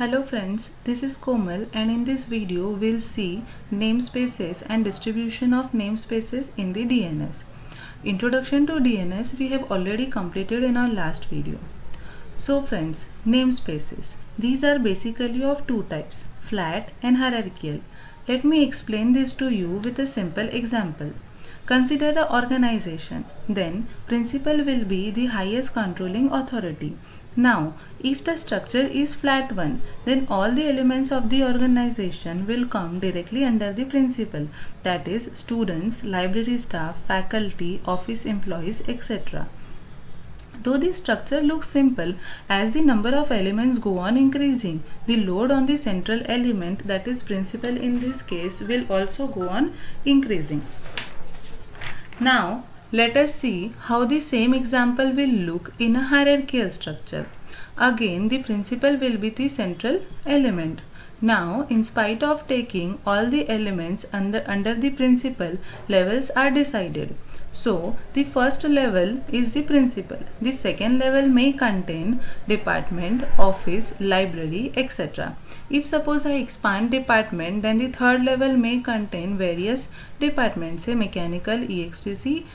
Hello friends, this is Komal and in this video we'll see namespaces and distribution of namespaces in the DNS. Introduction to DNS we have already completed in our last video. So friends, namespaces. These are basically of two types, flat and hierarchical. Let me explain this to you with a simple example. Consider an organization. Then principal will be the highest controlling authority. Now, if the structure is flat one, then all the elements of the organization will come directly under the principal, that is students, library staff, faculty, office employees, etc. Though the structure looks simple, as the number of elements go on increasing, the load on the central element, that is principal in this case, will also go on increasing. Now, let us see how the same example will look in a hierarchical structure. Again, the principal will be the central element. Now, in spite of taking all the elements under the principal, levels are decided. So, the first level is the principal. The second level may contain department, office, library, etc. If suppose I expand department, then the third level may contain various departments, say mechanical, EXTC,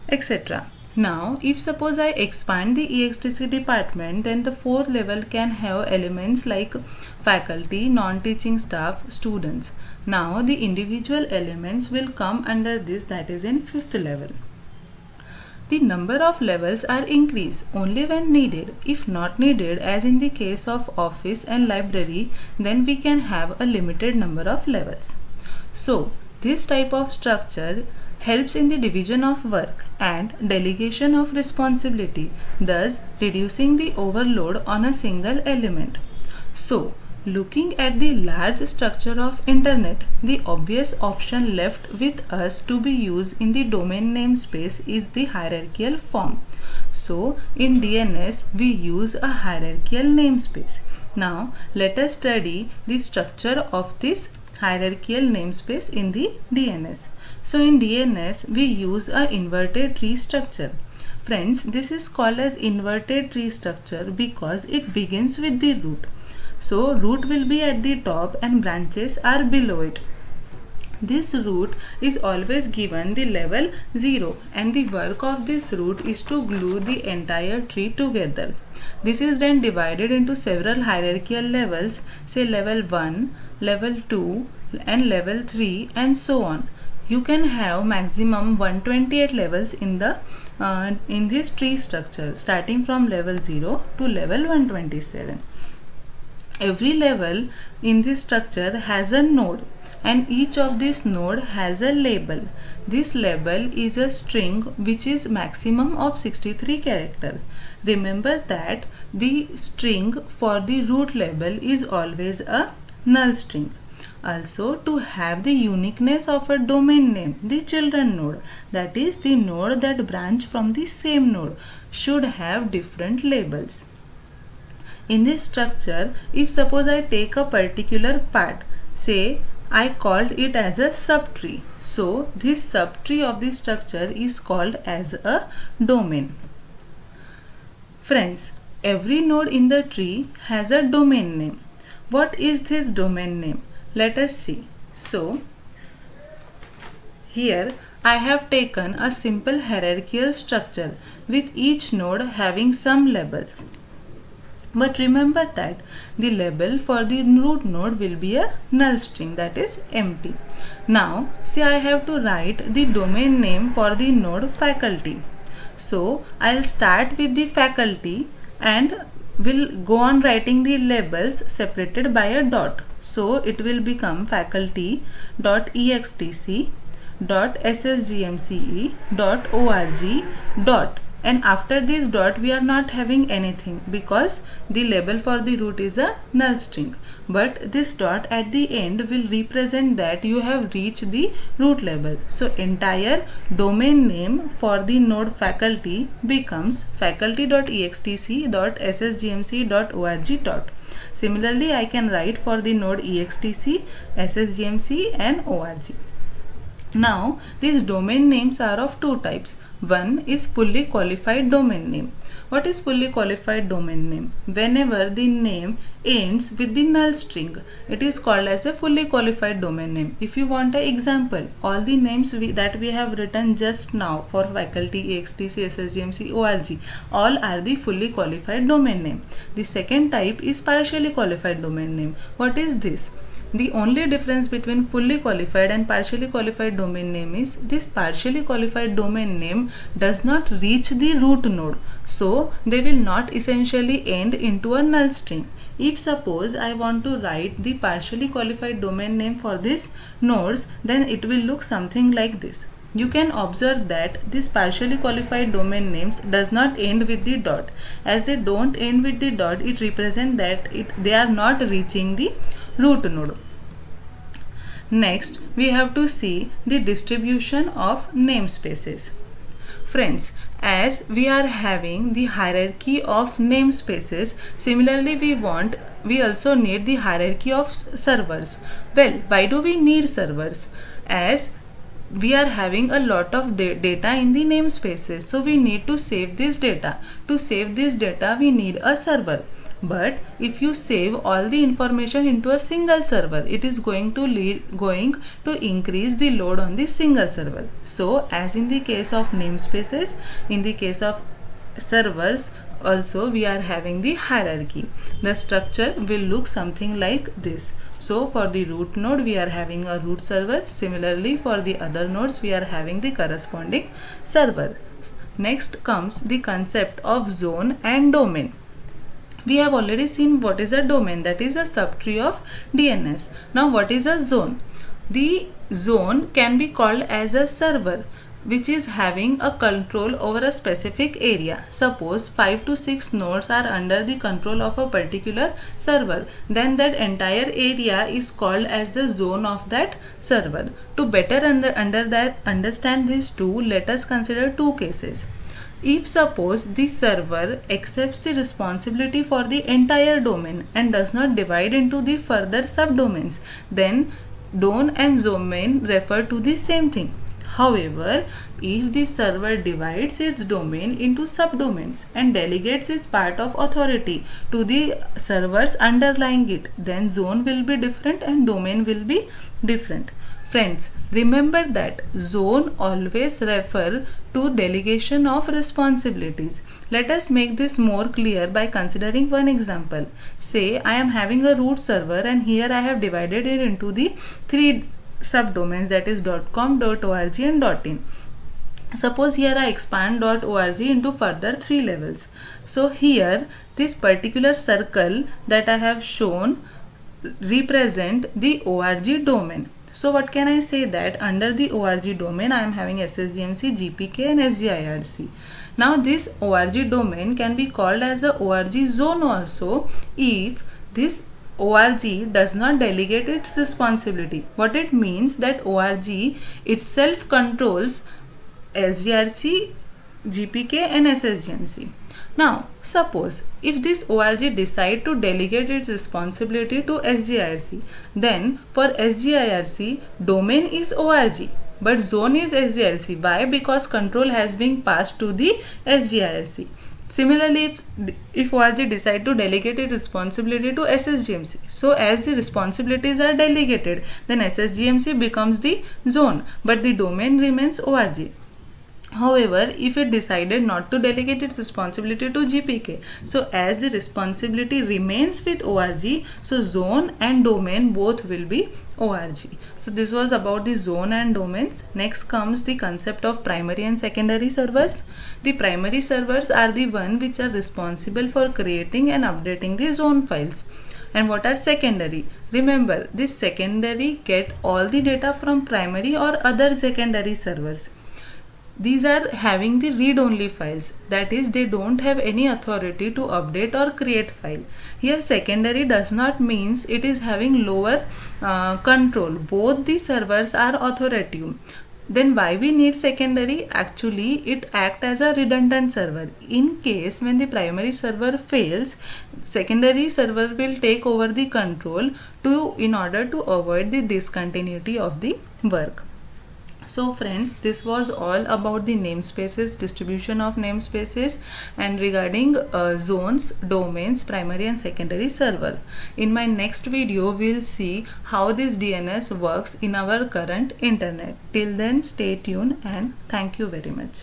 etc. Now, if suppose I expand the EXTC department, then the fourth level can have elements like faculty, non-teaching staff, students. Now, the individual elements will come under this, that is in fifth level. The number of levels are increased only when needed. If not needed, as in the case of office and library, then we can have a limited number of levels. So, this type of structure helps in the division of work and delegation of responsibility, thus reducing the overload on a single element. So, looking at the large structure of internet, the obvious option left with us to be used in the domain namespace is the hierarchical form. So, in DNS we use a hierarchical namespace. Now, let us study the structure of this hierarchical namespace in the DNS. So, in DNS we use a inverted tree structure. Friends, this is called as inverted tree structure because it begins with the root. So, root will be at the top and branches are below it. This root is always given the level 0 and the work of this root is to glue the entire tree together. This is then divided into several hierarchical levels, say level 1, level 2 and level 3 and so on. You can have maximum 128 levels in this tree structure, starting from level 0 to level 127. Every level in this structure has a node and each of this node has a label. This label is a string which is maximum of 63 characters. Remember that the string for the root label is always a null string. Also, to have the uniqueness of a domain name, the children node, that is the node that branch from the same node, should have different labels. In this structure, if suppose I take a particular part, say I called it as a subtree. So, this subtree of this structure is called as a domain. Friends, every node in the tree has a domain name. What is this domain name? Let us see. So, here I have taken a simple hierarchical structure with each node having some labels. But remember that the label for the root node will be a null string, that is empty. Now, say I have to write the domain name for the node faculty. So, I'll start with the faculty and will go on writing the labels separated by a dot. So, it will become faculty.extc.ssgmce.org. And after this dot we are not having anything because the label for the root is a null string. But this dot at the end will represent that you have reached the root label. So, entire domain name for the node faculty becomes faculty.extc.ssgmc.org. Similarly, I can write for the node EXTC, SSGMC and ORG. Now, these domain names are of two types. One is fully qualified domain name. What is fully qualified domain name? Whenever the name ends with the null string, it is called as a fully qualified domain name. If you want an example, all the names that we have written just now for faculty, EXTC, SSGMC, ORG, all are the fully qualified domain name. The second type is partially qualified domain name. What is this? The only difference between fully qualified and partially qualified domain name is this partially qualified domain name does not reach the root node. So they will not essentially end into a null string. If suppose I want to write the partially qualified domain name for these nodes, then it will look something like this. You can observe that this partially qualified domain names does not end with the dot. As they don't end with the dot, it represents that they are not reaching the root node. Next, we have to see the distribution of namespaces. Friends, as we are having the hierarchy of namespaces, similarly we also need the hierarchy of servers. Well, why do we need servers? As we are having a lot of data in the namespaces, so we need to save this data. To save this data, we need a server. But if you save all the information into a single server, it is going to increase the load on the single server. So as in the case of namespaces, in the case of servers also we are having the hierarchy. The structure will look something like this. So for the root node we are having a root server. Similarly for the other nodes we are having the corresponding server. Next comes the concept of zone and domain. We have already seen what is a domain, that is a subtree of DNS. Now what is a zone? The zone can be called as a server which is having a control over a specific area. Suppose 5 to 6 nodes are under the control of a particular server, then that entire area is called as the zone of that server. To better understand these two, let us consider two cases. If suppose the server accepts the responsibility for the entire domain and does not divide into the further subdomains, then don and domain refer to the same thing. However, if the server divides its domain into subdomains and delegates its part of authority to the servers underlying it, then zone will be different and domain will be different. Friends, remember that zone always refer to delegation of responsibilities. Let us make this more clear by considering one example. Say I am having a root server and here I have divided it into the 3 subdomains, that is .com, .org and .in. Suppose here I expand .org into further 3 levels. So here this particular circle that I have shown represent the org domain. So what can I say? That under the org domain I am having SSGMC, GPK and SGIRC. Now this org domain can be called as a org zone also if this org does not delegate its responsibility. What it means, that org itself controls SGRC, GPK and SSGMC. Now suppose if this org decide to delegate its responsibility to SGIRC, then for SGIRC domain is org but zone is SGIRC. Why? Because control has been passed to the SGIRC. Similarly, if org decide to delegate its responsibility to SSGMC, so as the responsibilities are delegated, then SSGMC becomes the zone but the domain remains org. However, if it decided not to delegate its responsibility to GPK, so as the responsibility remains with org, so zone and domain both will be org. So this was about the zone and domains. Next comes the concept of primary and secondary servers. The primary servers are the one which are responsible for creating and updating the zone files. And what are secondary? Remember, this secondary get all the data from primary or other secondary servers. These are having the read-only files, that is they don't have any authority to update or create file. Here secondary does not means it is having lower control. Both the servers are authoritative. Then why we need secondary? Actually it acts as a redundant server. In case when the primary server fails, secondary server will take over the control in order to avoid the discontinuity of the work. So friends, this was all about the namespaces, distribution of namespaces, and regarding zones, domains, primary and secondary server. In my next video, we'll see how this DNS works in our current internet. Till then, stay tuned and thank you very much.